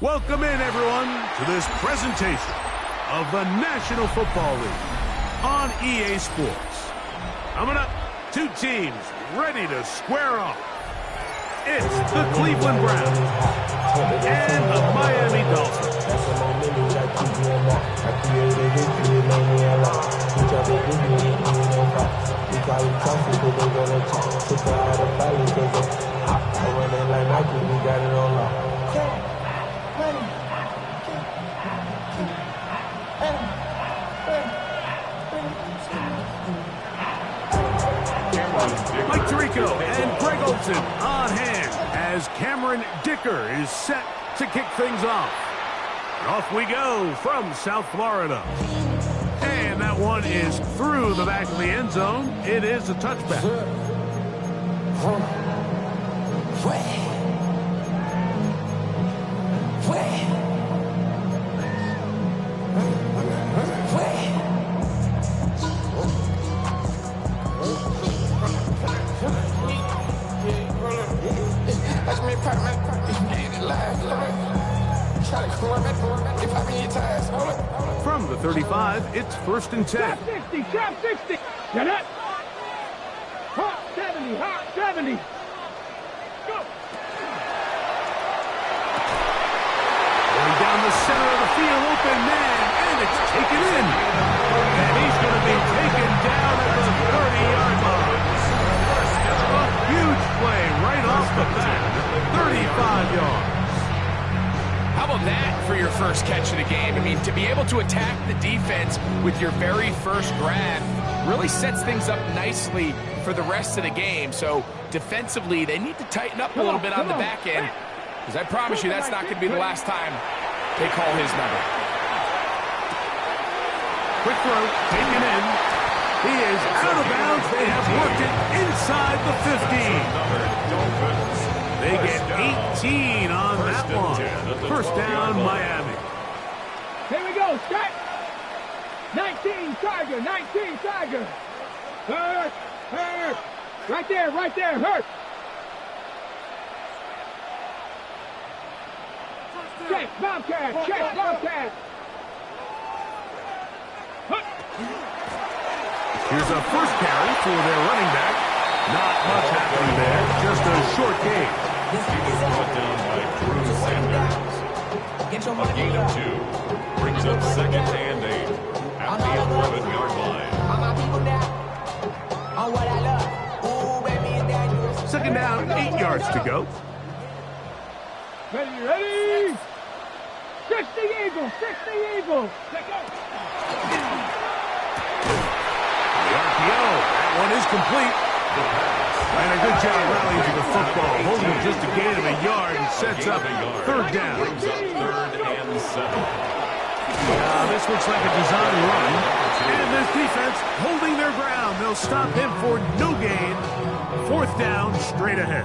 Welcome in, everyone, to this presentation of the National Football League on EA Sports. Coming up, two teams ready to square off. It's the Cleveland Browns and the Miami Dolphins. Mike Tirico and Greg Olsen on hand as Cameron Dicker is set to kick things off. And off we go from South Florida. And that one is through the back of the end zone. It is a touchback. From the 35, it's 1st and 10. Shot 60, shot 60. Get it? Hot 70, hot 70. Go. Going down the center of the field, open man, and it's taken in. And he's going to be taken down at the 30-yard line. A huge play right off the bat, 35 yards. How about that for your first catch of the game? I mean, to be able to attack the defense with your very first grab really sets things up nicely for the rest of the game. So defensively, they need to tighten up a little bit on the back end, because I promise you that's not going to be the last time they call his number. Quick throw, taken in. He is out of bounds. They have worked it inside the 15. They get 18 on that one. First down, Miami. Here we go, set. 19, Tiger, 19, Tiger. Hurt, hurt. Right there, hurt. Check, Bobcat, check, Bobcat. Here's a first carry for their running back. Not much happening there, just a short gain. He was brought down by Drew Sanders. A gain of 2 brings up 2nd and 8 at the 11-yard line. 2nd down, 8 yards to go. Ready? 60 Eagles, 60 Eagles. Let's go. The RPO, that one is complete. And a good job rallying to the football, holding just a gain of a yard and sets up 3rd down. Brings up 3rd and 7. This looks like a design run. And this defense holding their ground. They'll stop him for no gain. 4th down, straight ahead.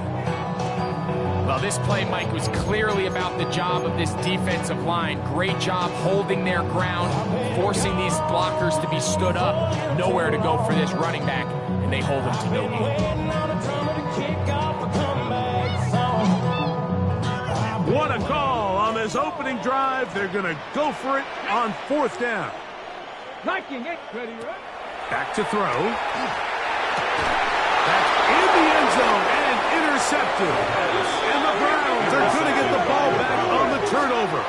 Well, this play, Mike, was clearly about the job of this defensive line. Great job holding their ground, forcing these blockers to be stood up. Nowhere to go for this running back, and they hold him to no gain. What a call on this opening drive. They're going to go for it on 4th down. Liking it. Ready, right? Back to throw. That's in the end zone and intercepted. And the Browns are going to get the ball back on the turnover.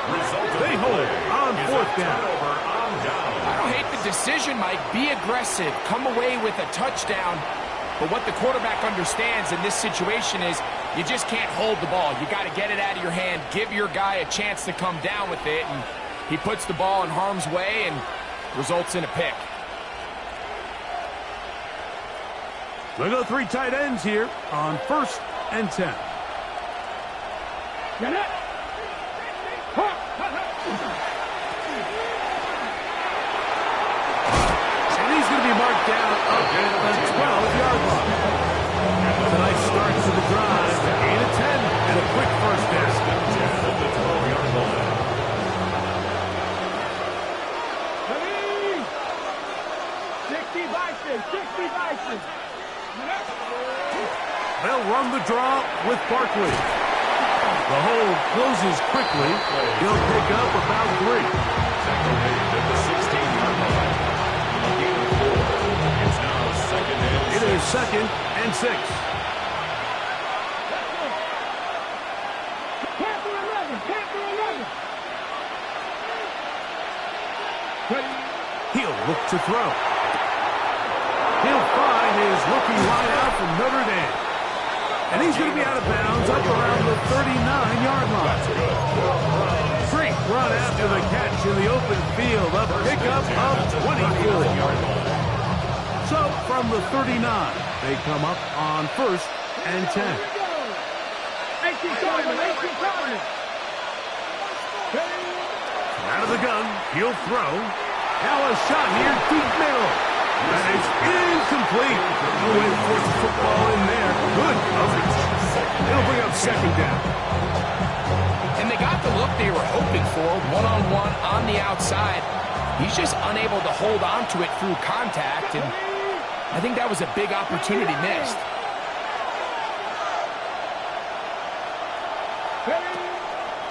They hold on 4th down. I don't hate the decision, Mike. Be aggressive. Come away with a touchdown. But what the quarterback understands in this situation is you just can't hold the ball. You got to get it out of your hand, give your guy a chance to come down with it, and he puts the ball in harm's way and results in a pick. We'll go 3 tight ends here on 1st and 10. Get it. And he's going to be marked down up at the 12-yard line. That's a nice start to the drive. Gain of 10 and a quick first down. At the 12-yard line. Ready? 60 Bison, 60 Bison. They'll run the draw with Barkley. The hold closes quickly. He'll pick up about 3. Tackled at the 16-yard line. A gain of 4. It's now second and 6. It is 2nd and 6. Panther 11, Panther 11. He'll look to throw. He'll find his rookie wideout from Notre Dame. And he's going to be out of bounds up around the 39-yard line. That's good. Great run after the catch in the open field. A pickup of 24. So from the 39, they come up on 1st and 10. 18 Cardinal, 18 Cardinal. Out of the gun, he'll throw. Now a shot here, deep middle. That is incomplete. No way to force the football in there. Good coverage. It'll bring up 2nd down. And they got the look they were hoping for, one-on-one on the outside. He's just unable to hold on to it through contact, and I think that was a big opportunity missed.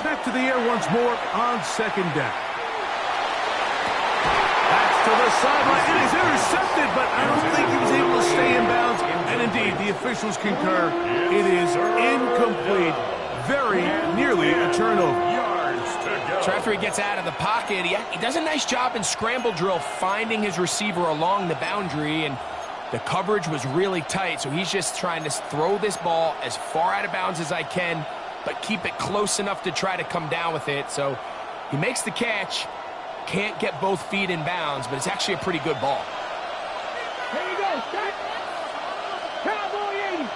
Back to the air once more on 2nd down. That's to the sideline. It is intercepted, but I don't think he was able to stay in bounds. And indeed, the officials concur. It is incomplete. Very nearly a turnover. Yards to go. So after he gets out of the pocket, he does a nice job in scramble drill finding his receiver along the boundary, and the coverage was really tight, so he's just trying to throw this ball as far out of bounds as I can, but keep it close enough to try to come down with it. So he makes the catch, can't get both feet in bounds, but it's actually a pretty good ball. Here you go, set. Cowboy 80.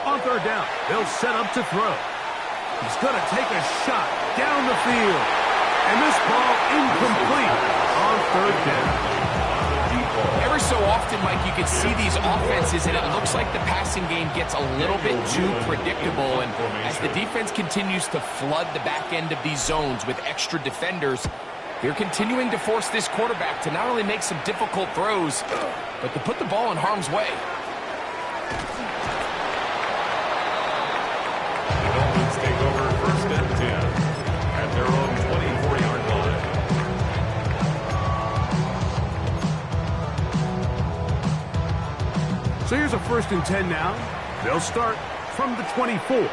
On 3rd down, they'll set up to throw. He's going to take a shot down the field. And this ball incomplete on 3rd down. Every so often, Mike, you can see these offenses, and it looks like the passing game gets a little bit too predictable. And as the defense continues to flood the back end of these zones with extra defenders, they're continuing to force this quarterback to not only make some difficult throws, but to put the ball in harm's way. The Dolphins take over 1st and 10 at their own 24-yard line. So here's a 1st and 10 now. They'll start from the 24.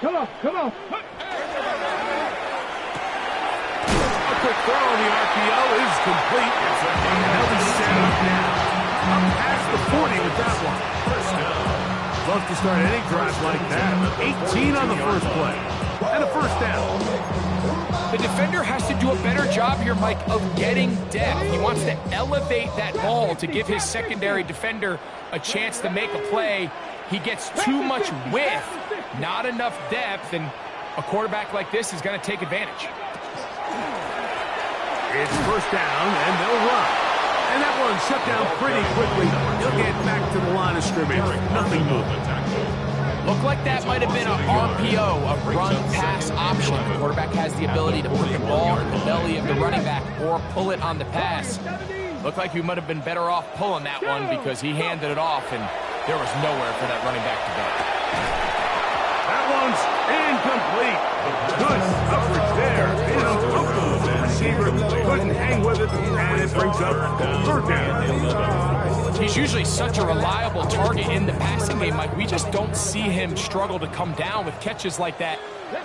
Come on, come on. A quick throw on the RPO is complete. And they'll be set up now. Up past the 40 with that one. Love to start any drive like that. 18 on the first play. And a 1st down. The defender has to do a better job here, Mike, of getting depth. He wants to elevate that ball to give his secondary defender a chance to make a play. He gets too much width, not enough depth, and a quarterback like this is going to take advantage. It's 1st down, and they'll run. And that one shut down pretty quickly. He'll get back to the line of scrimmage. Nothing moving. Looked like that might have been an RPO, a run-pass option. The quarterback has the ability to put the ball in the belly of the running back or pull it on the pass. Looked like he might have been better off pulling that one because he handed it off, and there was nowhere for that running back to go. That one's incomplete. Good coverage there. In a comfortable receiver. Couldn't hang with it, and it brings up 3rd down. He's usually such a reliable target in the passing game, Mike. We just don't see him struggle to come down with catches like that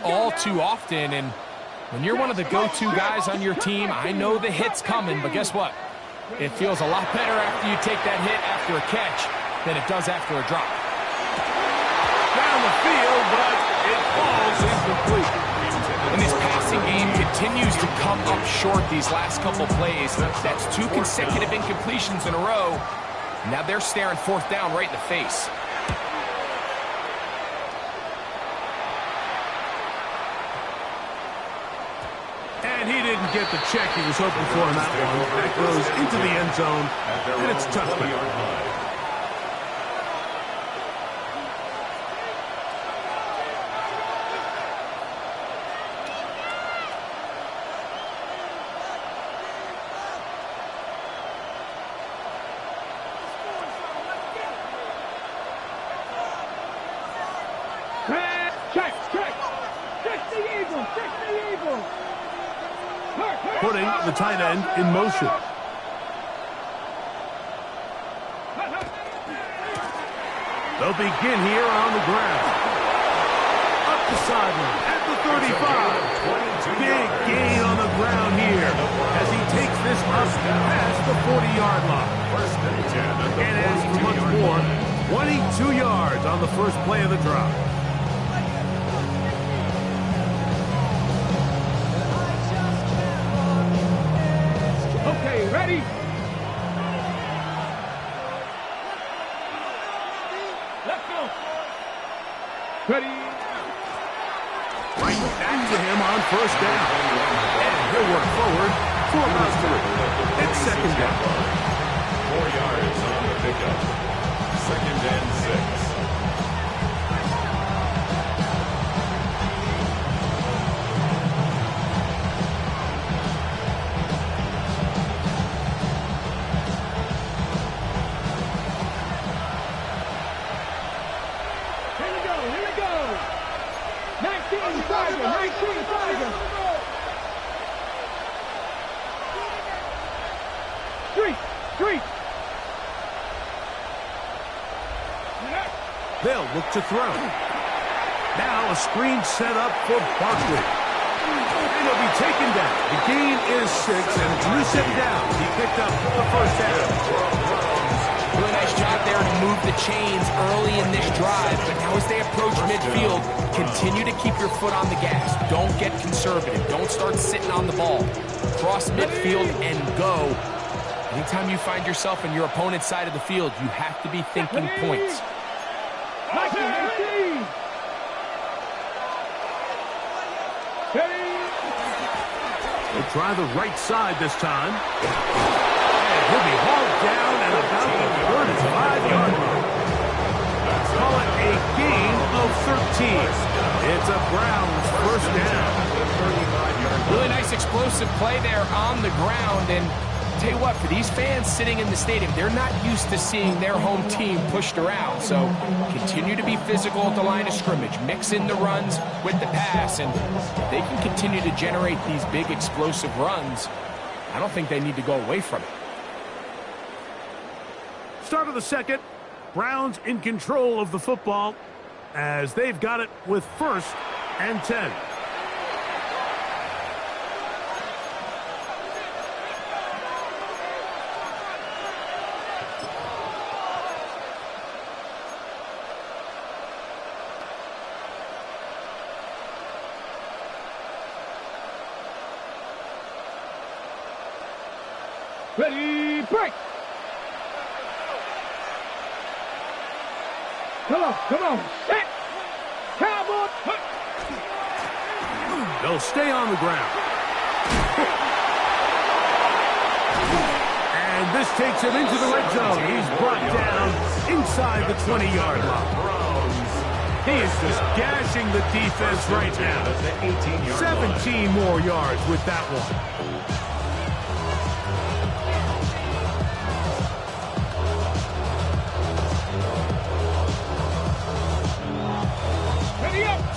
all too often. And when you're one of the go-to guys on your team, I know the hit's coming, but guess what? It feels a lot better after you take that hit after a catch than it does after a drop. Down the field, but it falls incomplete. And this passing game continues to come up short these last couple plays. That's 2 consecutive incompletions in a row. Now they're staring 4th down right in the face. And he didn't get the check he was hoping for on that one. That goes into the end zone, and it's a touchdown. putting the tight end in motion. They'll begin here on the ground. Up the sideline at the 35. Big gain on the ground here as he takes this up past the 40-yard line. Can't ask for much more. 22 yards on the first play of the drive. Okay, ready? Let's go. Ready? Right back to him on first down. And he'll work forward for about 3. It's second down. 4 yards on the pickup. Second and 6. Here we go. 19 Tiger. 3. They'll look to throw. Now a screen set up for Barkley. And he'll be taken down. The gain is 6, and Drew set down. He picked up the first down. Really nice job there to move the chains early in this drive. But now as they approach midfield, continue to keep your foot on the gas. Don't get conservative. Don't start sitting on the ball. Cross midfield and go. Anytime you find yourself on your opponent's side of the field, you have to be thinking points. 19. They'll try the right side this time. And he'll be hauled down at about the 35-yard line. Call it a gain of 13. It's a Browns first down. Really nice explosive play there on the ground. And tell you what, for these fans sitting in the stadium, they're not used to seeing their home team pushed around. So continue to be physical at the line of scrimmage. Mix in the runs with the pass. And if they can continue to generate these big explosive runs, I don't think they need to go away from it. Start of the second. Browns in control of the football as they've got it with 1st and 10. Ready, break! Come on. Set! Cowboy! They'll stay on the ground. And this takes him into the red zone. He's brought down inside the 20-yard line. He is just gashing the defense right now. 17 more yards with that one.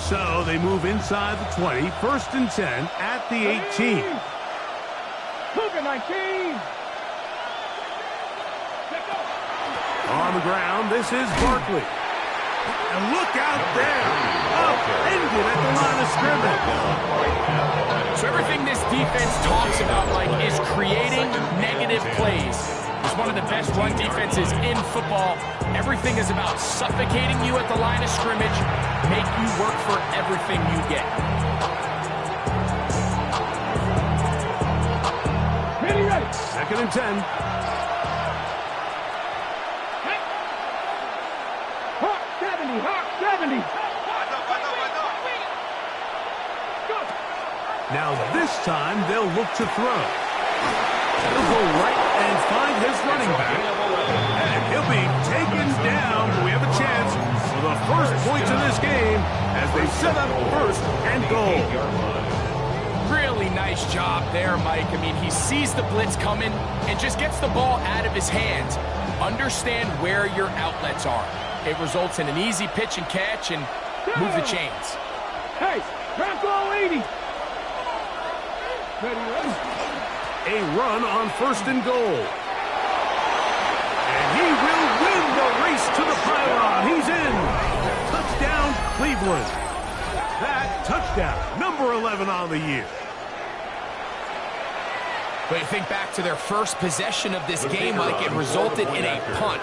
So they move inside the 20, 1st and 10 at the 18. Cougar 19. On the ground, this is Barkley. And look out there. Ended at the line of scrimmage. So everything this defense talks about, Mike, is creating negative plays. It's one of the best run defenses in football. Everything is about suffocating you at the line of scrimmage, make you work for everything you get. Ready. 2nd and 10. Hawk 70. Now this time they'll look to throw. He'll go right and find his running back. And he'll be taken down. We have a chance for the first points of this game as they set up 1st and goal. Really nice job there, Mike. I mean, he sees the blitz coming and just gets the ball out of his hands. Understand where your outlets are. It results in an easy pitch and catch and move the chains. Hey, Bronco 80. Ready. a run on 1st and goal. And he will win the race to the pylon. He's in. Touchdown, Cleveland. That touchdown, number 11 on the year. But you think back to their first possession of this game, Mike, it resulted in a punt.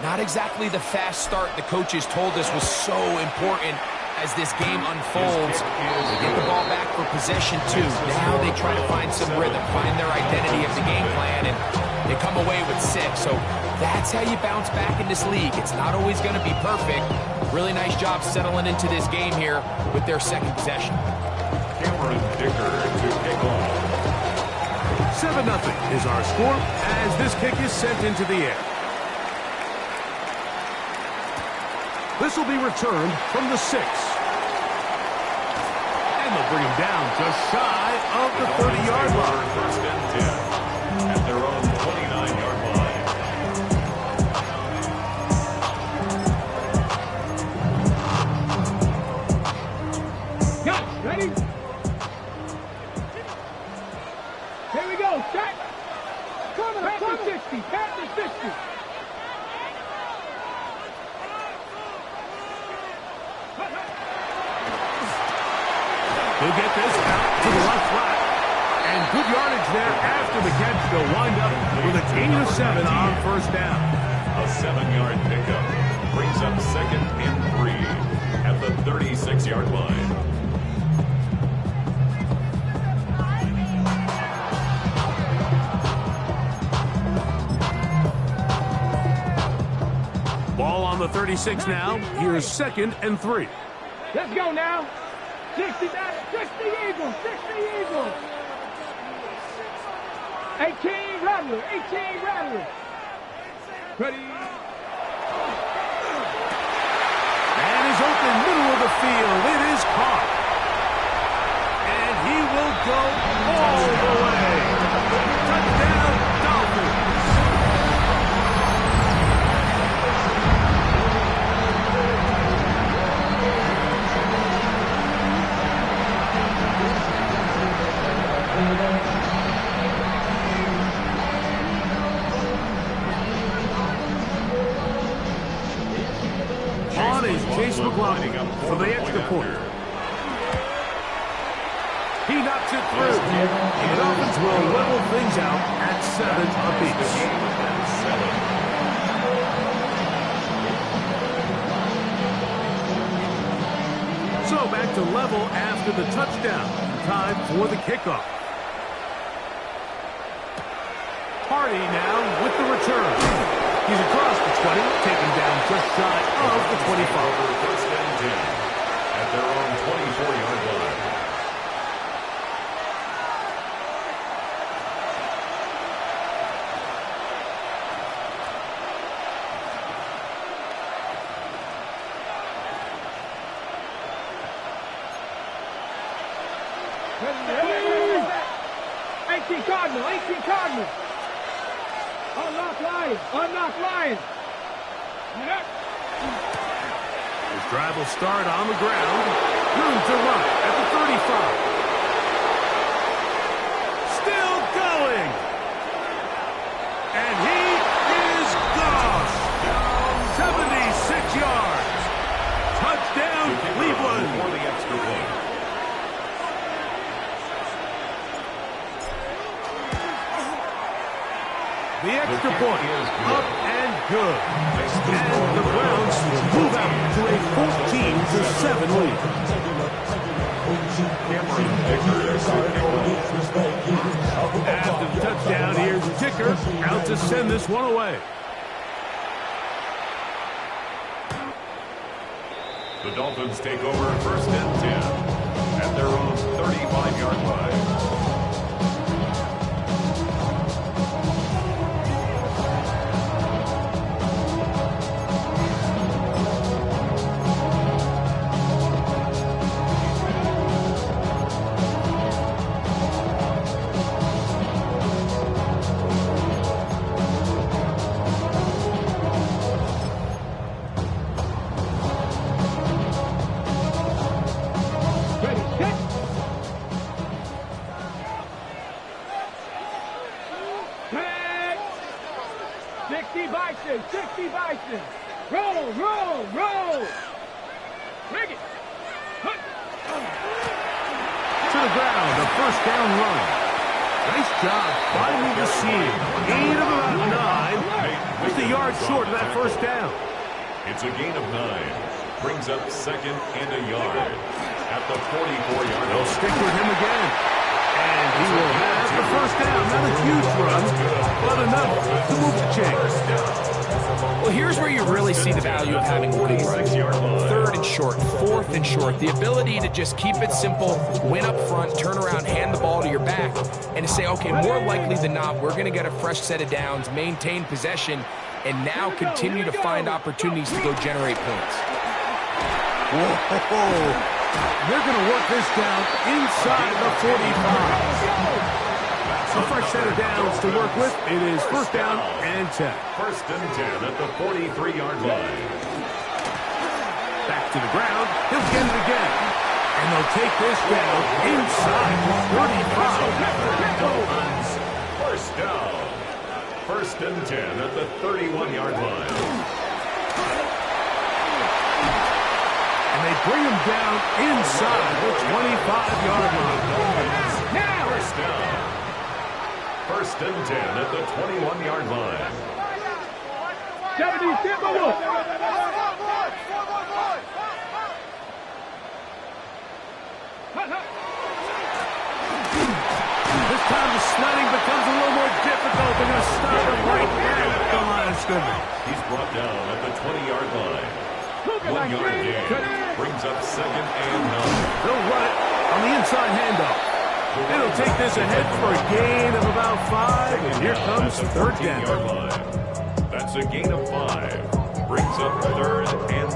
Not exactly the fast start the coaches told us was so important as this game unfolds. They get the ball back for possession 2. Now they try to find some rhythm, find their identity of the game plan, and they come away with 6. So that's how you bounce back in this league. It's not always going to be perfect. Really nice job settling into this game here with their second possession. Cameron Dicker to kick off. 7-0 is our score as this kick is sent into the air. This will be returned from the 6. And they'll bring him down just shy of the 30-yard line. 1st and 10 at their own 29-yard line. Got it. Ready? Here we go. Set. Panther 60. Panther 60. He'll get this out to the left flat. And good yardage there after the catch. They'll wind up with a gain of 7 on 1st down. A 7-yard pickup brings up 2nd and 3 at the 36-yard line. Ball on the 36 now. Here's 2nd and 3. Let's go now. 60 Eagles. 60 Eagles. 18 Rattler. 18 Rattler. Ready. And is open middle of the field. It is caught. And he will go all the way. Touchdown, Dolphins. On is Chase McLaughlin for the extra point. He knocks it through. The Dolphins will level things out at 7 apiece. So back to level after the touchdown. Time for the kickoff. Hardy now with the return. He's across the 20, taken down just shy of the 25. 1st and 10 at their own 24-yard line. Ready. 18 Cardinal. 18 Cardinal. Unlock Lions. Unlock Lions. His drive will start on the ground. Room to run at the 35. Still going. And he is gone. 76 yards. Touchdown, Cleveland. For the extra point. The extra point up and good. And the Browns move out to a 14-7 lead. After the touchdown, here's Dicker out to send this one away. The Dolphins take over 1st and 10 at their own 35-yard line. Safety Bison. Roll, roll, roll. Bring it. To the ground, a first down run. Nice job finding the seam. Gain of about 9. Just a yard short of that first down. It's a gain of 9. Brings up second and a yard. At the 44-yard They'll stick with him again. And he will have the first down. Not a huge run, but enough to move the chains. Well, here's where you really see the value of having a big run. 3rd and short, 4th and short. The ability to just keep it simple, win up front, turn around, hand the ball to your back, and to say, okay, more likely than not, we're going to get a fresh set of downs, maintain possession, and now continue to find opportunities to go generate points. Whoa. They're going to work this down inside the 45. A fresh set of downs to work with. It is first down and 10. First and 10 at the 43-yard line. Back to the ground. He'll get it again. And they'll take this down inside the 35. First down. First and 10 at the 31-yard line. And they bring him down inside the 25-yard line. Now. First down. First and 10 at the 21-yard line. 70, step over. This time the sledding becomes a little more difficult. They're going to stop him right there at the line of scrimmage. He's brought down at the 20-yard line. 1 yard gain. Brings up second and 9. They'll run it on the inside handoff. It'll take this ahead for a gain of about 5, and here comes third down. That's a gain of 5. Brings up 3rd and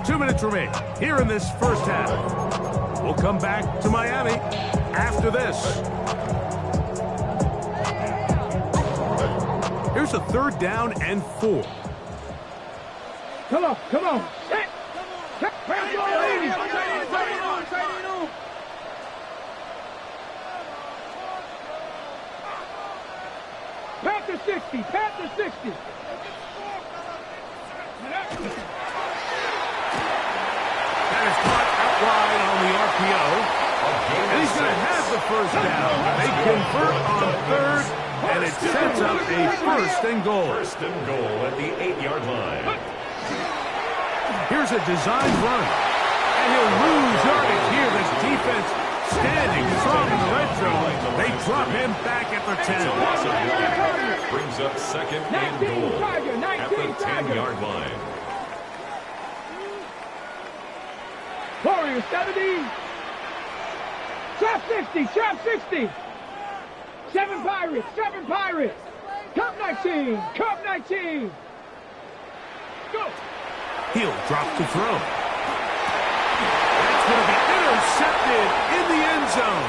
4. 2 minutes remain here in this first half. We'll come back to Miami after this. Here's a 3rd down and 4. Come on, come on. Set. Pat to 60, pat to 60. That is caught out wide on the RPO. And he's going to have the first down. They convert on 3rd, and it sets up a first and goal. First and goal at the 8-yard line. Here's a design run. And he'll lose yardage here. This defense standing strong in the red zone. They drop him back at the 10. Brings up second and goal at the 10-yard line. Warriors 70. Trap 60, trap 60. 7 Pirates, 7 Pirates. Cup 19, Cup 19. Go. He'll drop to throw. That's going to be intercepted in the end zone.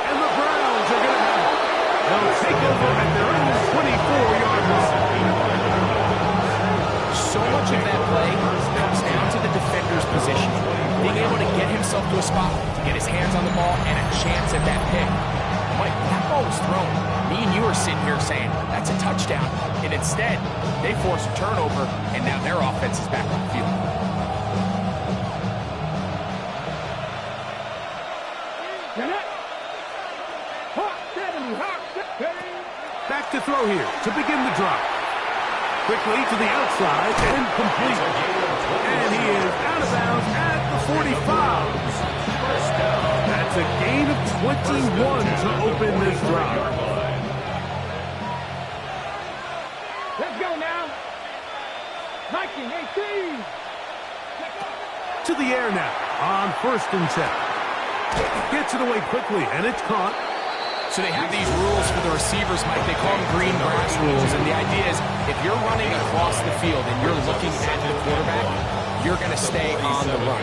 And the Browns are going to have it. They'll take over at their own 24-yard line. So much of that play comes down to the defender's position. Being able to get himself to a spot, to get his hands on the ball, and a chance at that pick. Mike, that ball was thrown. Me and you are sitting here saying, that's a touchdown. And instead, they force a turnover, and now their offense is back on the field. Back to throw here to begin the drive. Quickly to the outside and complete. And he is out of bounds at the 45. That's a gain of 21 to open this drive. Let's go now. 1918. To the air now on 1st and 10. Gets it away quickly, and it's caught. So they have these rules for the receivers, Mike. They call them green grass rules. And the idea is if you're running across the field and you're looking at the quarterback, you're going to stay on the run.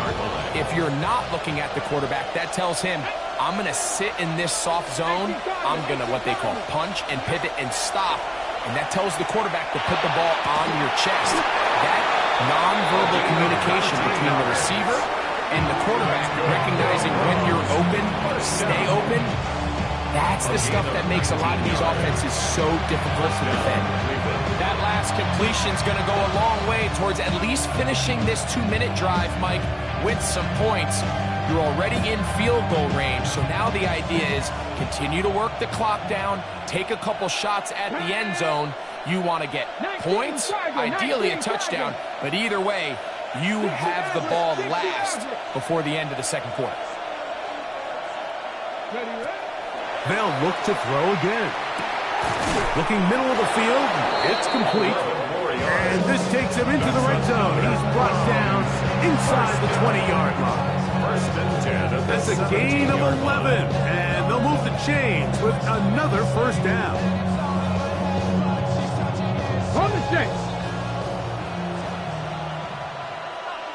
If you're not looking at the quarterback, that tells him, I'm going to sit in this soft zone. I'm going to what they call punch and pivot and stop. And that tells the quarterback to put the ball on your chest. That nonverbal communication between the receiver and the quarterback, recognizing when you're open, stay open, That's the stuff that makes a lot of these offenses so difficult to defend. That last completion's going to go a long way towards at least finishing this 2-minute drive, Mike, with some points. You're already in field goal range, so now the idea is continue to work the clock down, take a couple shots at the end zone. You want to get points, ideally a touchdown, but either way, you have the ball last before the end of the second quarter. They'll look to throw again. Looking middle of the field, it's complete. And this takes him into the red zone. He's brought down inside the 20-yard line. That's a gain of 11, and they'll move the chains with another first down. On the chain.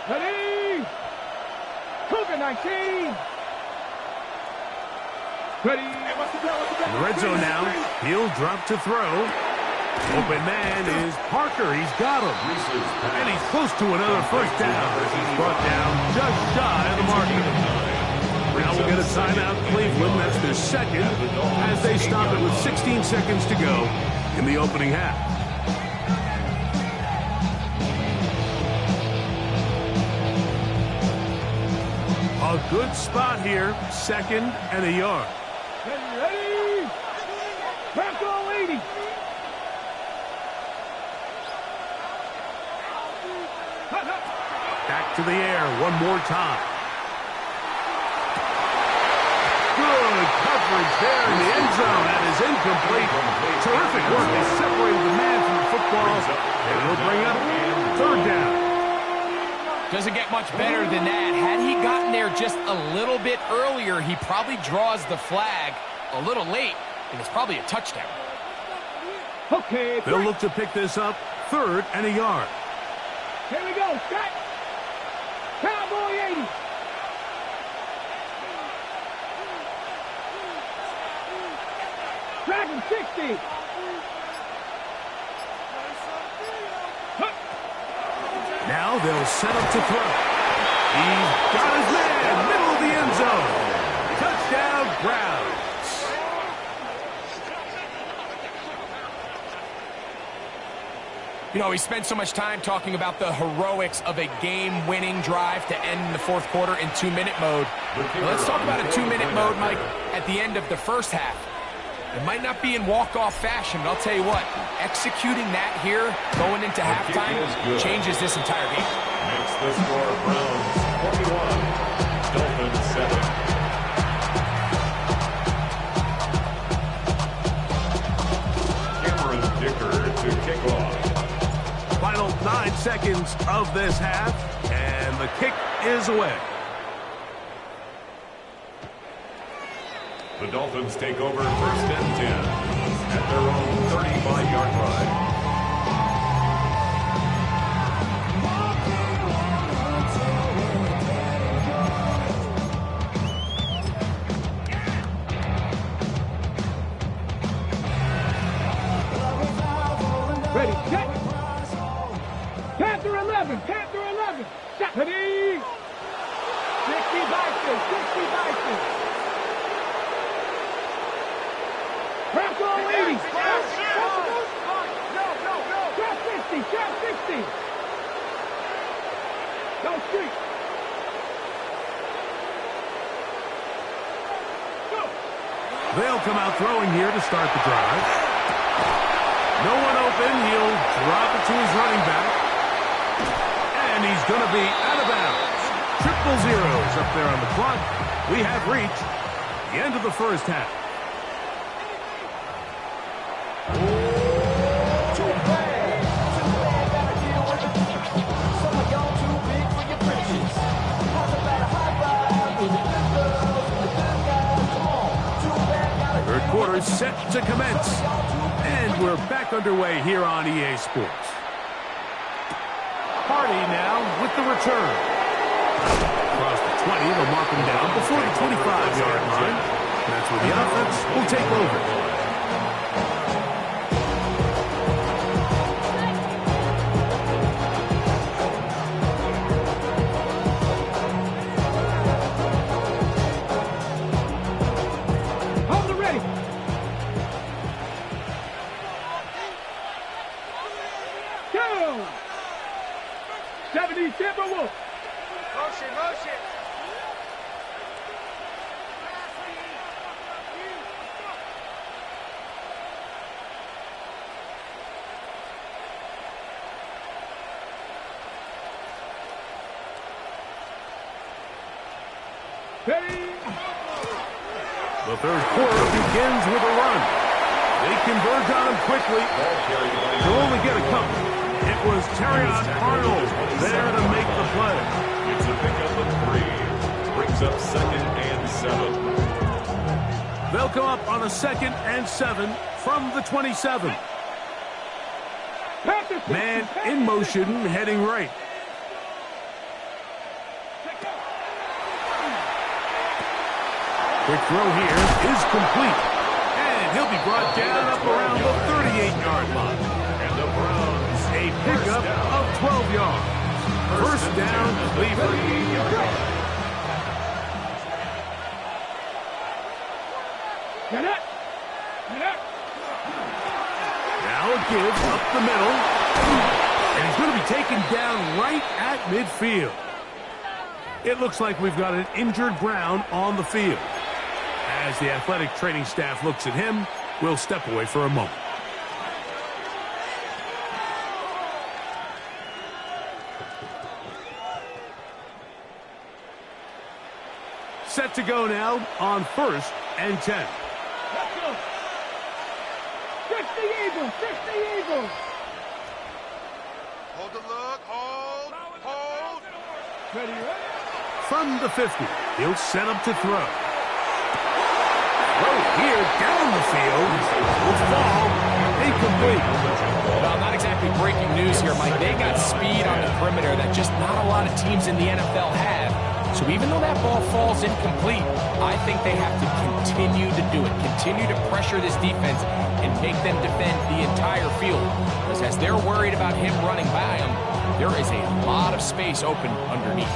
Ready? Cougar 19. Ready? In the red zone now, he'll drop to throw. Open man is Parker. He's got him. And he's close to another first down. He's brought down just shy of the marker. Now we'll get a timeout, Cleveland. That's their second as they stop it with 16 seconds to go in the opening half. A good spot here, second and a yard. Ready? Back all 80. Back to the air one more time. Good coverage there in the end zone. That is incomplete. Terrific work. They separated the man from the football, and it'll bring up third down. Doesn't get much better than that. Had he gotten there just a little bit earlier, he probably draws the flag a little late, and it's probably a touchdown. Okay. They'll look to pick this up third and a yard. Here we go. Set. Cowboy 80. Dragon 60. Now they'll set up to throw. He's got his man, middle of the end zone. Touchdown, Browns. You know, we spent so much time talking about the heroics of a game-winning drive to end the fourth quarter in 2-minute mode. Well, let's talk about a 2-minute mode, Mike, at the end of the first half. It might not be in walk-off fashion, but I'll tell you what, executing that here, going into halftime, changes this entire game. Makes the score Browns 41, Dolphins 7. Cameron Dicker to kick off. Final 9 seconds of this half, and the kick is away. The Dolphins take over first and 10 at their own 35-yard line. Ready, set. Panther 11, Panther 11. Set. Ready. 60 Bison, 60 Bison. Panther 80. Trap 60, trap 60. Go street. Go. They'll come out throwing here to start the drive. No one open. He'll drop it to his running back. And he's going to be out of bounds. Triple zeros up there on the clock. We have reached the end of the first half. Third quarter set to commence. And we're back underway here on EA Sports. Hardy now with the return. Across the 20, they'll mark him down before the 25-yard line. That's where the offense will take over. Hold the ready. 70, Timberwolves. Motion, motion. The third quarter begins with a run. They converge on him quickly. To only get a couple. It was Terrion Arnold there to make the play. It's a pickup of 3. Brings up 2nd and 7. They'll come up on a 2nd and 7 from the 27. Man in motion, heading right. Quick throw here is complete. And he'll be brought down up around the 38-yard line. And the Browns a pickup of 12 yards. First down, Cleveland. Now a give up the middle. And he's going to be taken down right at midfield. It looks like we've got an injured Brown on the field. As the athletic training staff looks at him, we'll step away for a moment. Set to go now on 1st and 10. Let's go. Fix the Eagles. Fix the Eagles. Hold the look. Hold. Hold. Ready, ready. From the 50, he'll set up to throw. Throw here down the field. Will fall incomplete. Well, not exactly breaking news here, Mike. They got speed on the perimeter that just not a lot of teams in the NFL have. So even though that ball falls incomplete, I think they have to continue to do it. Continue to pressure this defense and make them defend the entire field. Because as they're worried about him running by them, there is a lot of space open underneath.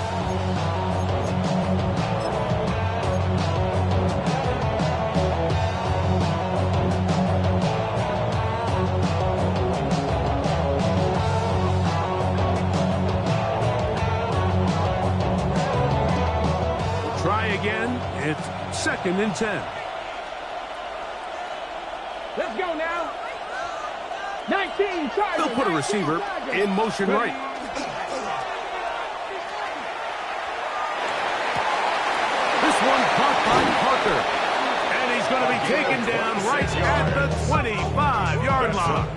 It's 2nd and 10. Let's go now. 19, Chargers. They'll put a receiver in motion right. This one caught by Parker. And he's going to be taken down right at the 25-yard line.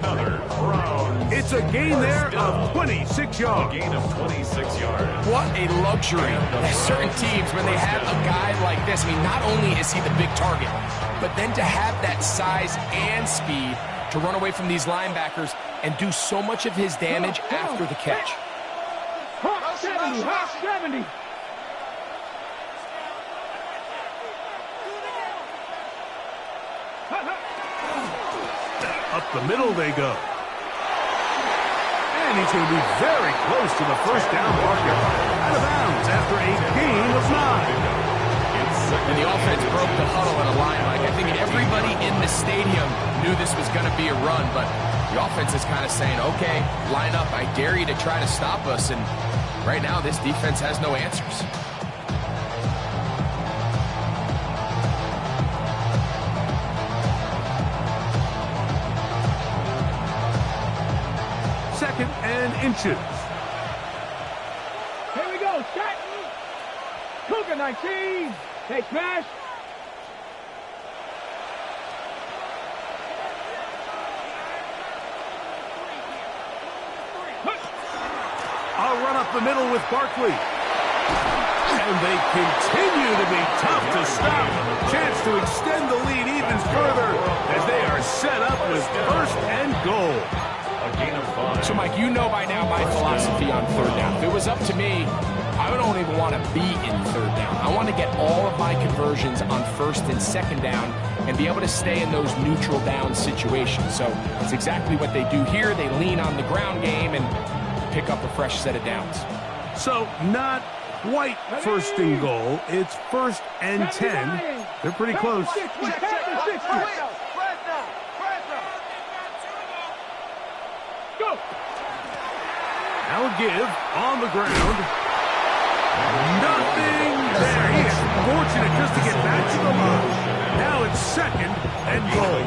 It's a gain there of 26 yards. A gain of 26 yards. What a luxury. Certain teams, when they have a guy like this, I mean, not only is he the big target, but then to have that size and speed to run away from these linebackers and do so much of his damage after the catch. Hawk 70, Hawk 70. Up the middle they go. And he's going to be very close to the first down marker. Out of bounds after a gain of 9. And the offense broke the huddle at a line. Like, I think everybody in the stadium knew this was going to be a run, but the offense is kind of saying, okay, line up. I dare you to try to stop us. And right now, this defense has no answers. Second and inches. Here we go, set. Cougar 19. Hey, smash. I'll run up the middle with Barkley. And they continue to be tough to stop. Chance to extend the lead even further as they are set up with 1st and goal. A gain of 5. So, Mike, you know by now my philosophy on 3rd down. If it was up to me, I don't even want to be in 3rd down. I want to get all of my conversions on 1st and 2nd down and be able to stay in those neutral down situations. So it's exactly what they do here. They lean on the ground game and pick up a fresh set of downs. So not quite 1st and goal. It's 1st and 10. They're pretty close. Now a give on the ground. Nothing there. He is fortunate just to get back to the line. Now it's second and goal.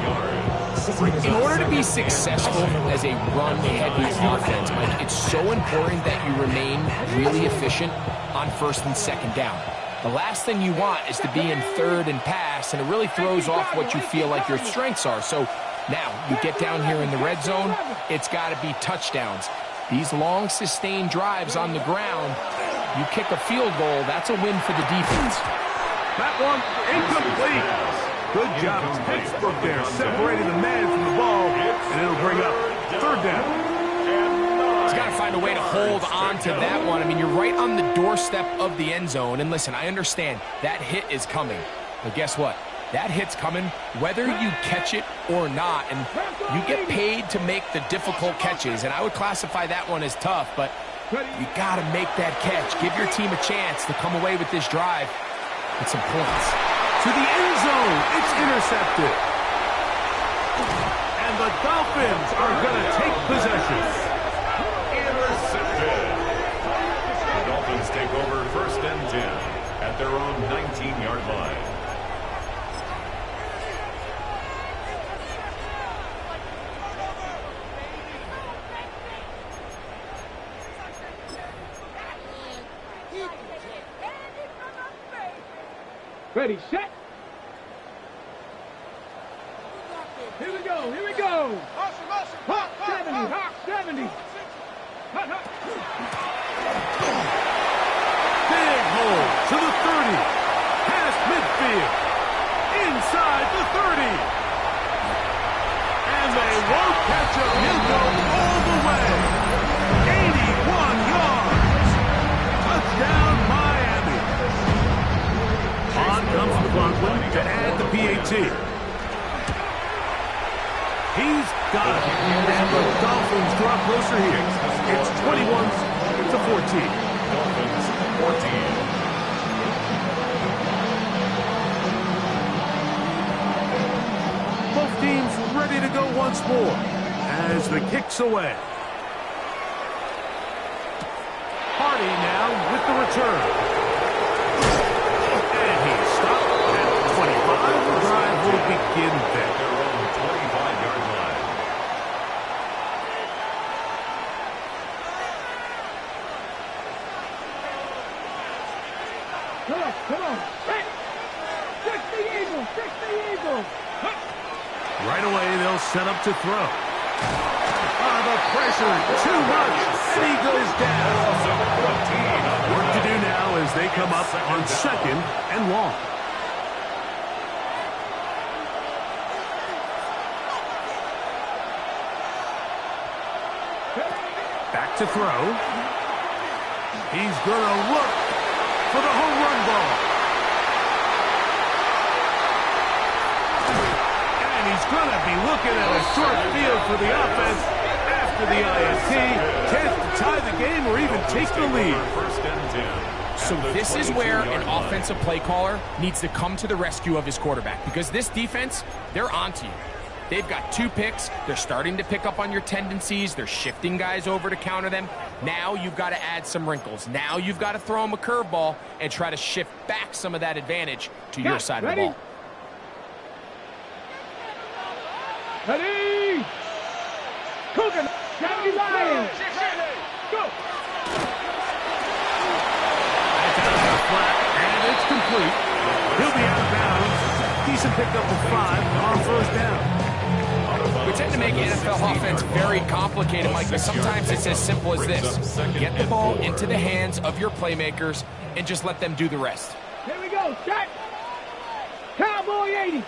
In order to be successful as a run-heavy offense, Mike, it's so important that you remain really efficient on first and second down. The last thing you want is to be in third and pass, and it really throws off what you feel like your strengths are. So now you get down here in the red zone, it's got to be touchdowns. These long, sustained drives on the ground, you kick a field goal, that's a win for the defense. That one incomplete. Good job, textbook there, separating the man from the ball, and it'll bring up third down. He's got to find a way to hold on to that one. I mean, you're right on the doorstep of the end zone, and listen, I understand that hit is coming, but guess what? That hit's coming whether you catch it or not, and you get paid to make the difficult catches, and I would classify that one as tough, but you got to make that catch. Give your team a chance to come away with this drive with some points. To the end zone, it's intercepted. And the Dolphins are going to take possession. Intercepted. The Dolphins take over first and 10 at their own 19-yard line. Ready, set. Here we go, here we go. Hot 70, hot 70. Hot, hot. Big hole to the 30. Past midfield. Inside the 30. And they won't catch him. He'll go all the way. 81 yards. Touchdown, Miami. On comes McLaughlin to add the PAT. He's got it. And the Dolphins draw closer here. It's 21-14. Dolphins 14. Both teams ready to go once more as the kick's away. Hardy now with the return. And he's stopped at 25. The drive will begin there. Their own 25-yard line. Come on. Set. 60 Eagles, 60 Eagles. Right away, they'll set up to throw. The pressure, too much, and he goes down. Work to do now as they come up on second and long. Back to throw. He's going to look for the home run ball. And he's going to be looking at a short field for the offense after the INT. Chance to tie the game or even take the lead. First and 10. So this is where an offensive play caller needs to come to the rescue of his quarterback, because this defense, they're onto you. They've got 2 picks. They're starting to pick up on your tendencies. They're shifting guys over to counter them. Now you've got to add some wrinkles. Now you've got to throw them a curveball and try to shift back some of that advantage to your side of the ball. Ready. Cooking. 70 Lions. Go. That's out of the flat, and it's complete. He'll be out of bounds. Decent pickup of 5 on first down. We tend to make NFL offense very complicated, Mike, but sometimes it's as simple as this. Get the ball into the hands of your playmakers and just let them do the rest. Here we go. Set. Cowboy 80.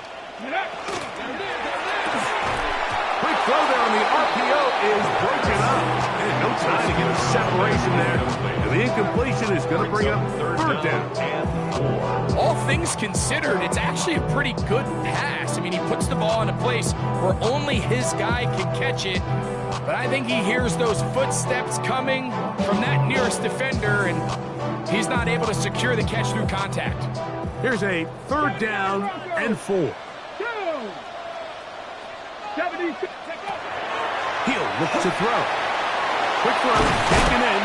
Quick throw there on the RPO is broken up. And no time to get a separation there. And the incompletion is going to bring up third down. All things considered, it's actually a pretty good pass. I mean, he puts the ball in a place where only his guy can catch it. But I think he hears those footsteps coming from that nearest defender, and he's not able to secure the catch through contact. Here's a third down and 4. 76. He'll look to throw. Quick throw, taken in.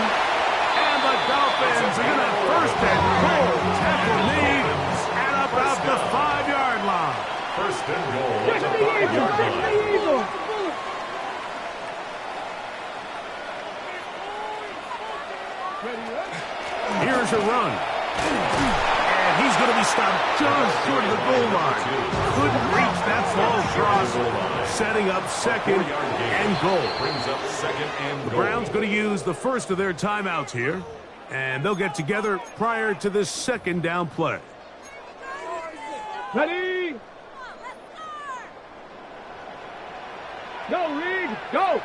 And the Dolphins are going to first and goal. Tackle lead at about the 5-yard line. First and goal at Fix the the eagle, 5-yard fix line. the eagle. Here's a run. And he's going to be stopped just short of the goal line. Couldn't reach that ball cross. Setting up second and goal. Brings up second and The goal. Browns going to use the first of their timeouts here. And they'll get together prior to this second down play. Ready? Go, Reed, go.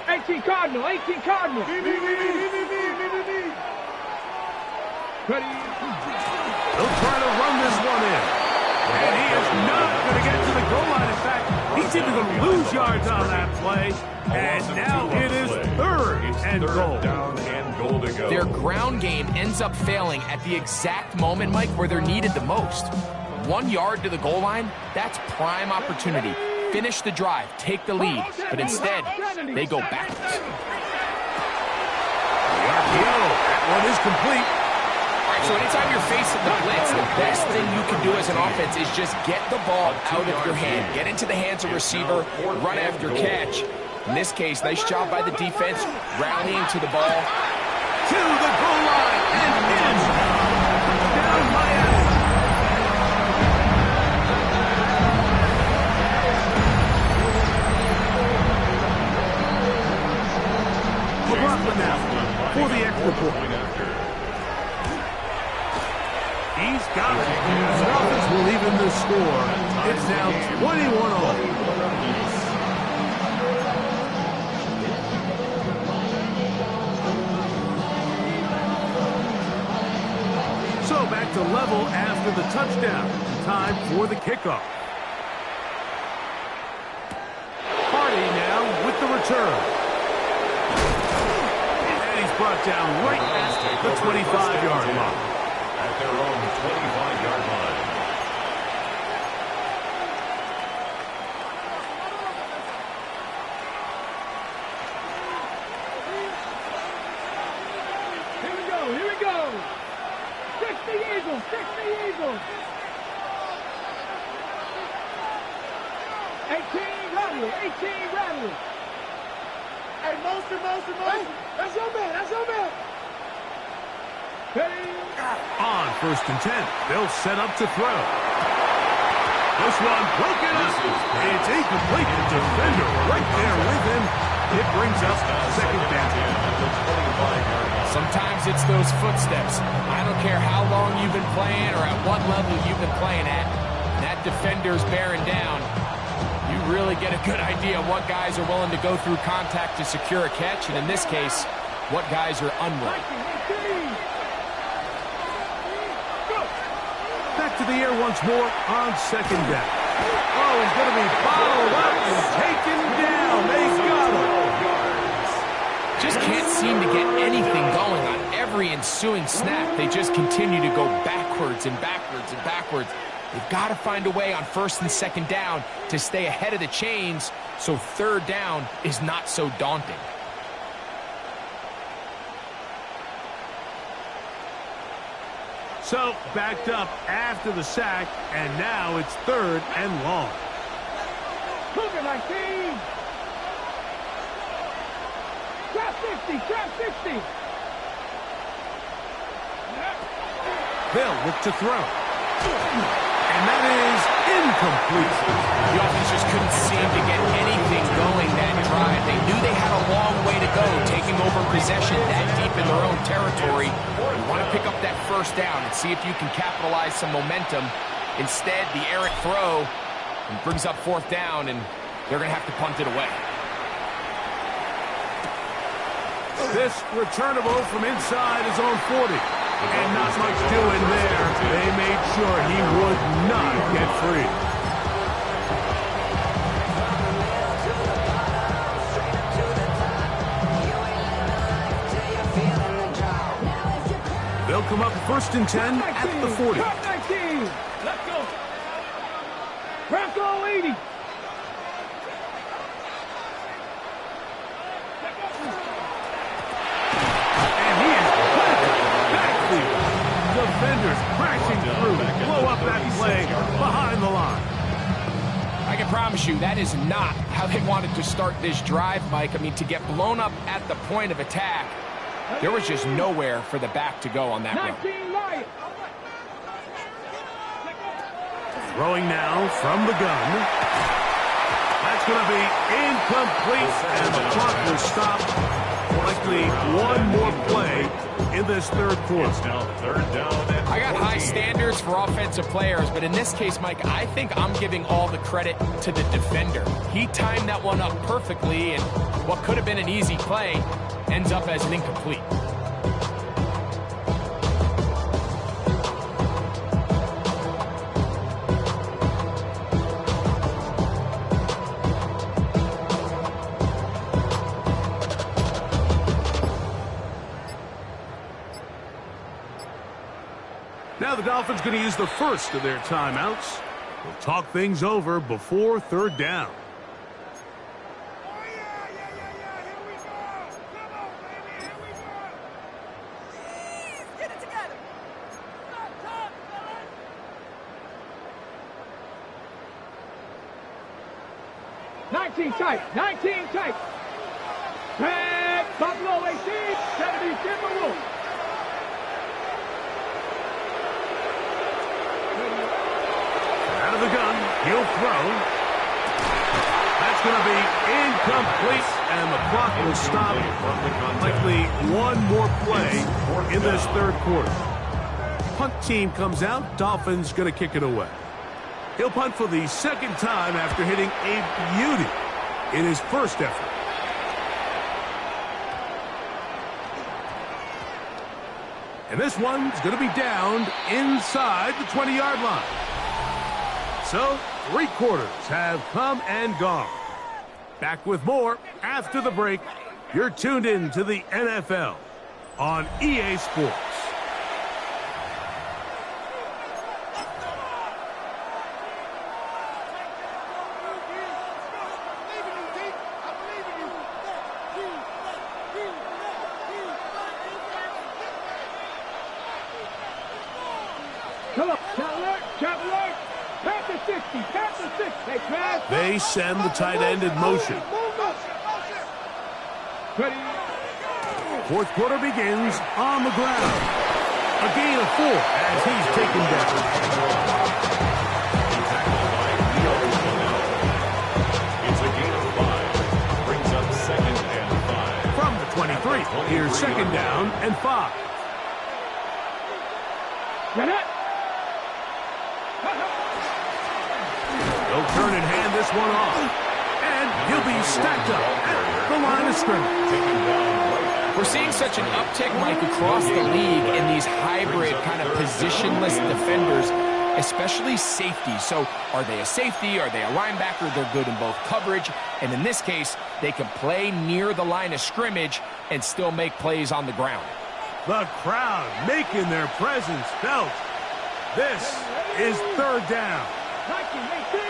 18 Cardinal, 18 Cardinal. Ready? They'll try to run this one in. And he is not going to get to the goal line. In fact, he's even going to lose yards on that play. And now it is third and goal. Down and goal to go. Their ground game ends up failing at the exact moment, Mike, where they're needed the most. 1 yard to the goal line, that's prime opportunity. Finish the drive, take the lead, but instead, they go backwards. The RPO, that one is complete. All right, so anytime you're facing the blitz, the best thing you can do as an offense is just get the ball out of your hand. Get into the hands of receiver, run after catch. In this case, nice job by the defense, rallying to the ball. To the goal line and in. Down Miami. McLaughlin now for the extra point. He's got it. The Dolphins will even the score. It's now 21-all. So back to level after the touchdown. Time for the kickoff. Hardy now with the return. And he's brought down right at the 25-yard line. At their own 25-yard line. Here we go, here we go. Fix the eagle, fix the eagle. 18 Radley, 18 Radley. Hey, Monster. Hey, that's your man, that's your man. Ready? On first and 10, they'll set up to throw. This one broken up. It's incomplete. The defender right there with him. It brings up second down. Sometimes it's those footsteps. I don't care how long you've been playing or at what level you've been playing at. That defender's bearing down. You really get a good idea of what guys are willing to go through contact to secure a catch, and in this case, what guys are unwilling. Back to the air once more on second down. Oh, he's going to be bottled up and taken down. They got him. Just can't seem to get anything going on every ensuing snap. They just continue to go backwards and backwards and backwards. They've got to find a way on first and second down to stay ahead of the chains so third down is not so daunting. So backed up after the sack, and now it's third and long. Cougar 19. Trap 50, trap 50. They'll look to throw. And that is incomplete. The offense just couldn't seem to get anything going that drive. They knew they had a long way to go, taking over possession that deep in their own territory. You want to pick up that first down and see if you can capitalize some momentum. Instead, the errant throw brings up fourth down, and they're going to have to punt it away. This returnable from inside his own 40. And not much doing there. They made sure he would not get free. They'll come up first and 10 at the 40. Trap 19. Let's go. Bronco 80. crashing through, blow up that play behind the line. I can promise you that is not how they wanted to start this drive, Mike. I mean, to get blown up at the point of attack, there was just nowhere for the back to go on that run. Throwing now from the gun. That's going to be incomplete, and the clock will stop. Likely one more play in this third quarter. It's now third down and I got high 14. standards for offensive players, but in this case, Mike, I think I'm giving all the credit to the defender. He timed that one up perfectly, and what could have been an easy play ends up as an incomplete. Now the Dolphins going to use the first of their timeouts. We'll talk things over before third down. Get it together. 19 tight, 19 tight. Tag, Buffalo 18, 70 Timberwolves. Out of the gun, he'll throw. That's going to be incomplete, and the clock will stop. Likely one more play in this third quarter. Punt team comes out. Dolphins going to kick it away. He'll punt for the second time after hitting a beauty in his first effort. And this one's going to be downed inside the 20-yard line. So, three quarters have come and gone. Back with more after the break. You're tuned in to the NFL on EA Sports. Come on, Cavalier. Pass the 60, pass the 60. Hey, pass. They send the tight end in motion. Ready. Fourth quarter begins on the ground. A gain of 4 as he's taken down. It's a gain of 5. Brings up second and 5. From the 23, here's second down and 5. Get it. They'll turn and hand this one off. And he'll be stacked up at the line of scrimmage. We're seeing such an uptick, Mike, across the league in these hybrid kind of positionless defenders, especially safety. So are they a safety? Are they a linebacker? They're good in both coverage. And in this case, they can play near the line of scrimmage and still make plays on the ground. The crowd making their presence felt. This is third down. 19-18.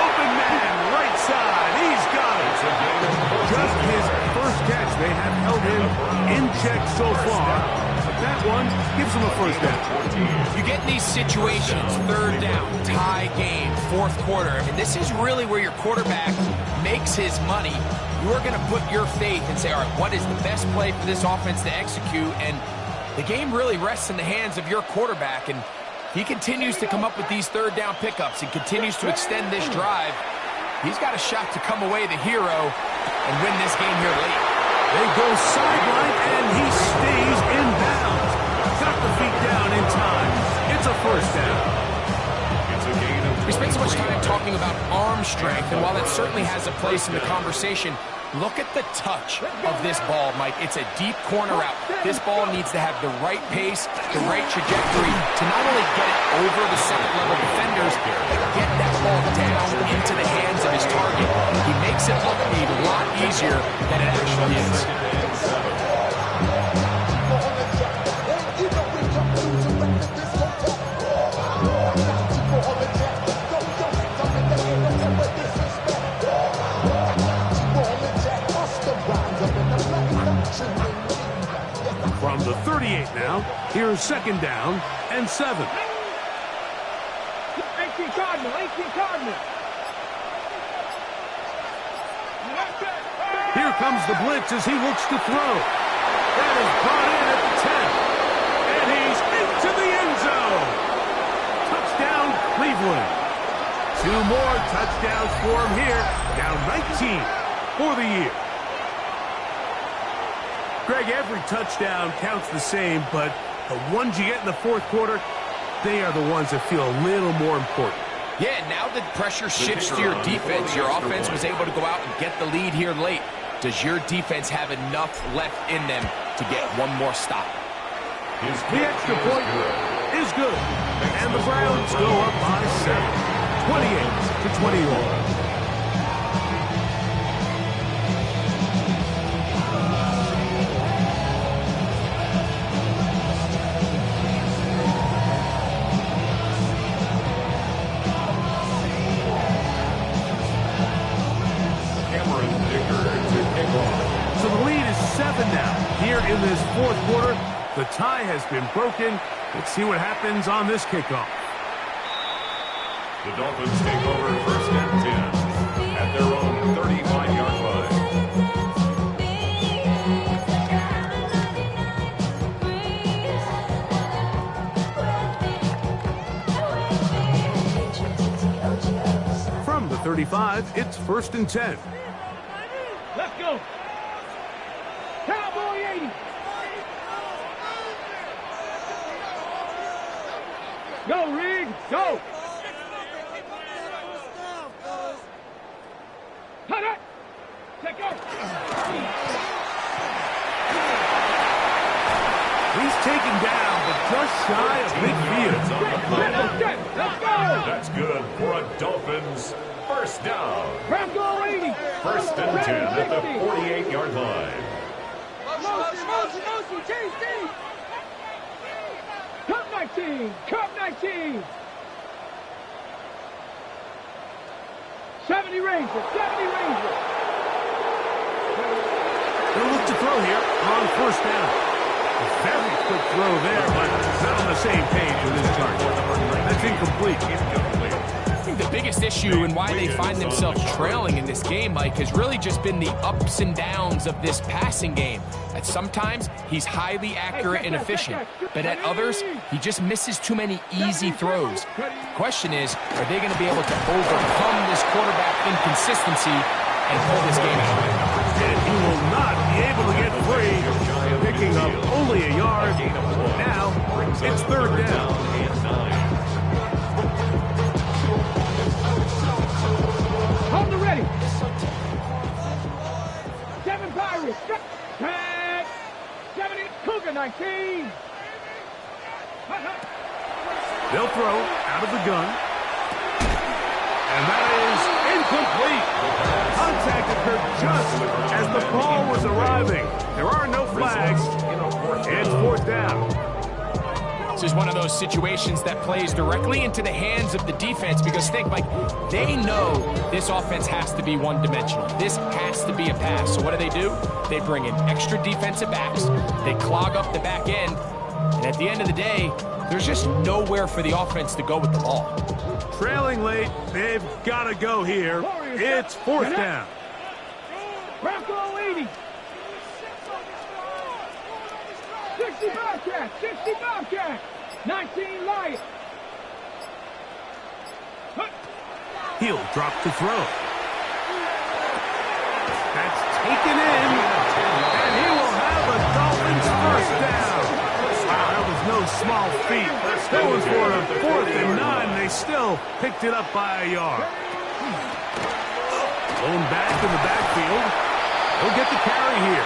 Open man, right side. He's got it. Just his first catch. They have held him in check so far. But that one gives him a first down. You get in these situations, third down, tie game, fourth quarter. I mean, this is really where your quarterback makes his money. You're going to put your faith and say, all right, what is the best play for this offense to execute? And the game really rests in the hands of your quarterback. And he continues to come up with these third down pickups and continues to extend this drive. He's got a shot to come away the hero and win this game here late. They go sideline, and he stays in bounds. Got the feet down in time. It's a first down. It's a gain of 20. We spent so much time talking about arm strength, and while that certainly has a place in the conversation, look at the touch of this ball, Mike. It's a deep corner route. This ball needs to have the right pace, the right trajectory to not only get it over the second-level defenders, but get that ball down into the hands of his target. He makes it look a lot easier than it actually is. 28 now. Here's second down and 7. 18 Cardinal, 18 Cardinal. Here comes the blitz as he looks to throw. That is brought in at the 10. And he's into the end zone. Touchdown, Cleveland. 2 more touchdowns for him here. Now 19 for the year. Greg, every touchdown counts the same, but the ones you get in the fourth quarter, they are the ones that feel a little more important. Yeah, now the pressure shifts to your defense. Your offense was able to go out and get the lead here late. Does your defense have enough left in them to get one more stop? The extra point is good. And the Browns go up by 7. 28-21. So the lead is 7 now. Here in this fourth quarter, the tie has been broken. Let's see what happens on this kickoff. The Dolphins take over first and 10 at their own 35-yard line. From the 35, it's first and 10. Let's go. Cowboy 80. Go, Reed. Go. Cut it. Take go. He's taken down, but just shy of midfield. Let's go. That's good for a Dolphins first down. Bronco 80. First and 10 at the 48-yard line. Motion, change. Cup 19. 70 Rangers. They'll look to throw here on first down. A very quick throw there, but not on the same page with his target. That's incomplete. I think the biggest issue and why they find themselves trailing in this game, Mike, has really just been the ups and downs of this passing game. At sometimes, he's highly accurate and efficient, but at others, he just misses too many easy throws. The question is, are they going to be able to overcome this quarterback inconsistency and pull this game out? And he will not be able to get free, picking up only a yard. Now, it's third down. Hold the ready. 7 Pirates. 70 Cougar 19. They'll throw out of the gun. And that is incomplete. Contact occurred just as the ball was arriving. There are no flags. It's fourth down. This is one of those situations that plays directly into the hands of the defense because think, like, they know this offense has to be one-dimensional. This has to be a pass. So what do? They bring in extra defensive backs. They clog up the back end. And at the end of the day, there's just nowhere for the offense to go with the ball. Trailing late, they've got to go here. It's fourth down. Bronco 80. 60 Bobcat. 19 Lion. He'll drop to throw. That's taken in. And he will have a Dolphins first down. Wow, that was no small feat. Going for a 4th and 9. They still picked it up by a yard. Thrown back in the backfield. He'll get the carry here.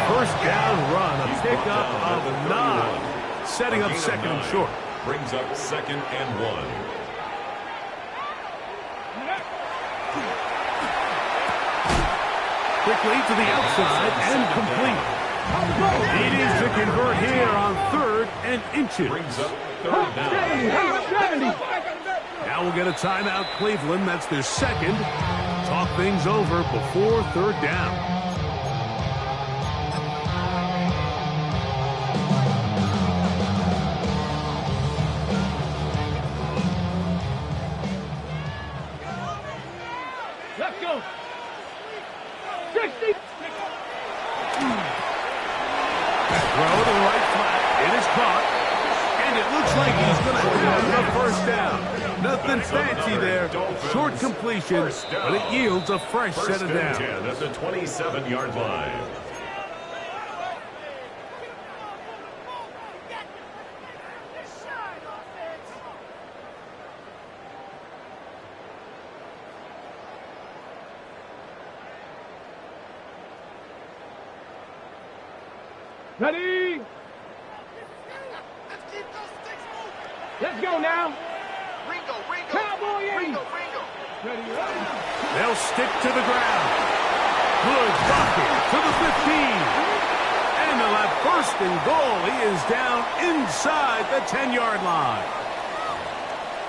First down run, a pickup of 9. Setting up second and short. Brings up second and 1. Quickly to the outside and complete. He needs to convert here on 3rd and inches. Brings up third down. Now we'll get a timeout, Cleveland. That's their second. Talk things over before third down. the first down. Nothing fancy there. Short completion, but it yields a fresh set of downs. 10 at the 27-yard line. Ready? Let's go now. Ringo, Ringo. Cowboy Ringo, 80. Ringo. Ready, ready. They'll stick to the ground. Good blocking to the 15. And they'll have first and goal. He is down inside the 10-yard line.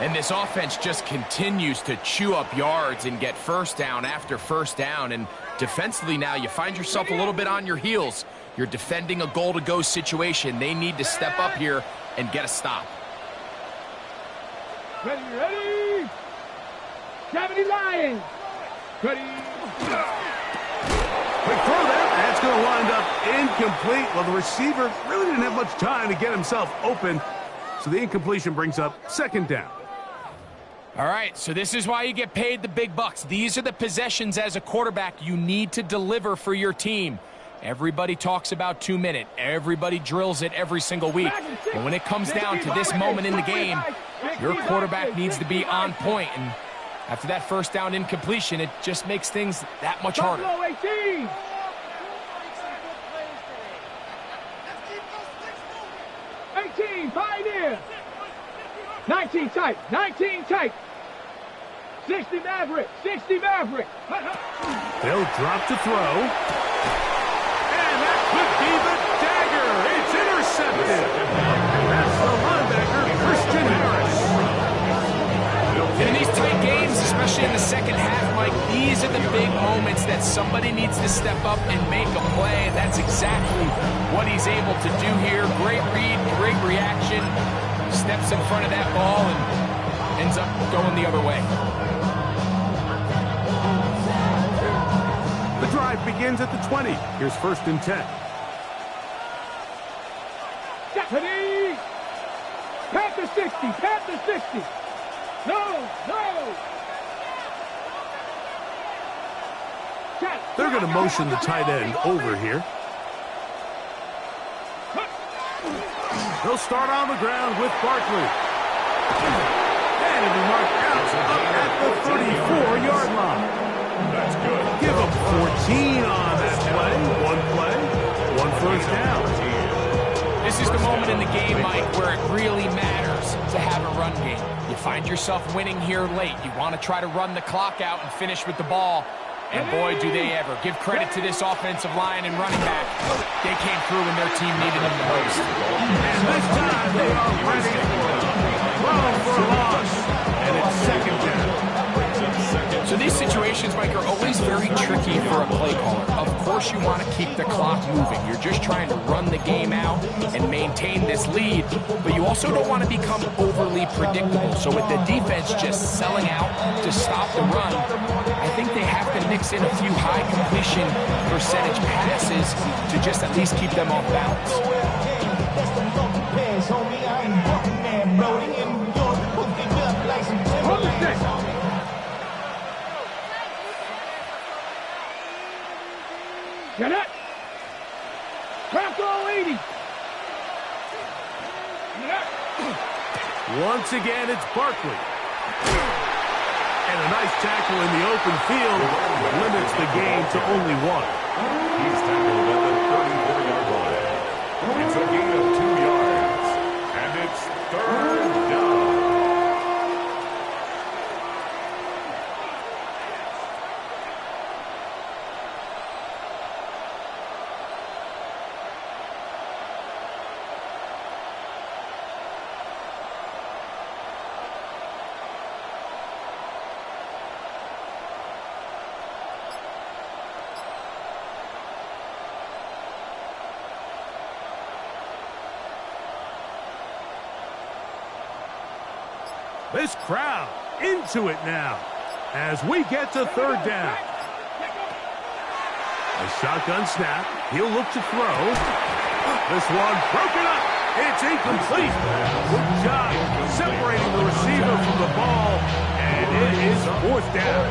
And this offense just continues to chew up yards and get first down after first down. And defensively now, you find yourself a little bit on your heels. You're defending a goal-to-go situation. They need to step up here and get a stop. Ready, ready. 70 Lions. Ready. Quick throw there. That's going to wind up incomplete. Well, the receiver really didn't have much time to get himself open. So the incompletion brings up second down. All right, so this is why you get paid the big bucks. These are the possessions as a quarterback you need to deliver for your team. Everybody talks about 2-minute. Everybody drills it every single week. But when it comes down to this moment in the game, your quarterback needs to be on point. And after that first down incompletion, it just makes things that much harder. 18. 18, pioneer. 19 tight, 19 tight. 60 Maverick, 60 Maverick. They'll drop to throw. And that could be the dagger. It's intercepted. That's the linebacker, Christian Harris. In these tight games, especially in the second half, Mike, these are the big moments that somebody needs to step up and make a play. And that's exactly what he's able to do here. Great read, great reaction. Steps in front of that ball and ends up going the other way. The drive begins at the 20. Here's first and 10. Ready. Panther 60, Panther 60. No, no. They're going to motion the tight end over here. He'll start on the ground with Barkley. And it'll be marked out up at the 34-yard line. That's good. Give him 14 on that play. One first down. This is the moment in the game, Mike, where it really matters to have a run game. You find yourself winning here late. You want to try to run the clock out and finish with the ball. And boy, do they ever. Give credit to this offensive line and running back. They came through when their team needed them the most. And this time they are ready for a loss. And it's second down. So these situations, Mike, are always very tricky for a play caller. Of course you want to keep the clock moving. You're just trying to run the game out and maintain this lead, but you also don't want to become overly predictable. So with the defense just selling out to stop the run, I think they have to mix in a few high completion percentage passes to just at least keep them off balance. Hold the stick. Get it. Crack all 80. Once again, it's Barkley. And a nice tackle in the open field limits the game to only one. He's tackled at the 34-yard line. It's a gain of 2 yards. And it's third down. This crowd into it now as we get to third down. A shotgun snap. He'll look to throw. This one broken up. It's incomplete. Good job separating fourth down.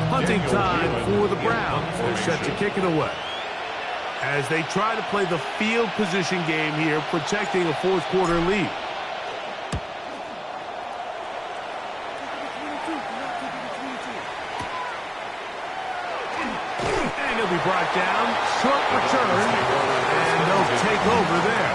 Hunting time for the Browns. They're set to kick it away as they try to play the field position game here, protecting a fourth quarter lead. And he'll be brought down. Short return. And they'll take over there.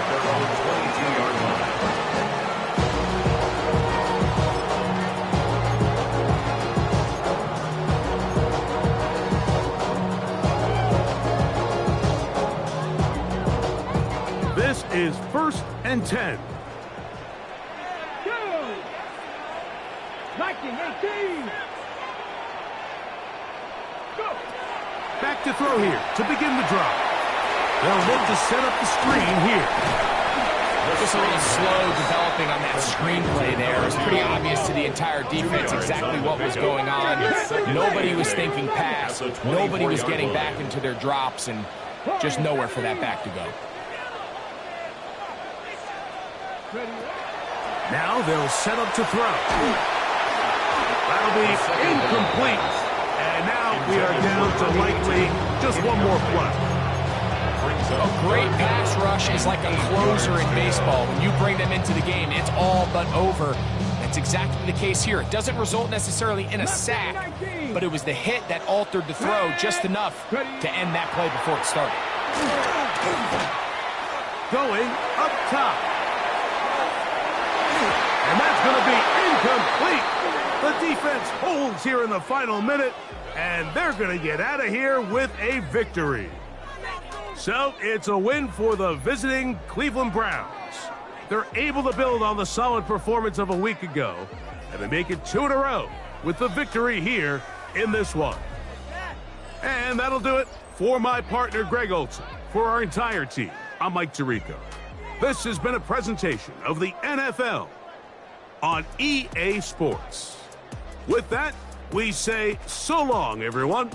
This is 1st and 10. Go! 1918. Go! Back to throw here to begin the drive. They'll look to set up the screen here. Just a little slow developing on that screenplay there. It was pretty obvious to the entire defense exactly what was going on. Nobody was thinking pass. Nobody was getting back into their drops, and just nowhere for that back to go. Now they'll set up to throw. That'll be incomplete. And now we are down to likely just one more play. A great pass rush is like a closer in baseball. When you bring them into the game, it's all but over. That's exactly the case here. It doesn't result necessarily in a sack, but it was the hit that altered the throw just enough to end that play before it started. Going up top. And that's going to be incomplete. The defense holds here in the final minute, and they're going to get out of here with a victory. So it's a win for the visiting Cleveland Browns. They're able to build on the solid performance of a week ago, and they make it 2 in a row with the victory here in this one. And that'll do it for my partner, Greg Olson. For our entire team, I'm Mike Tirico. This has been a presentation of the NFL on EA Sports. With that, we say so long, everyone.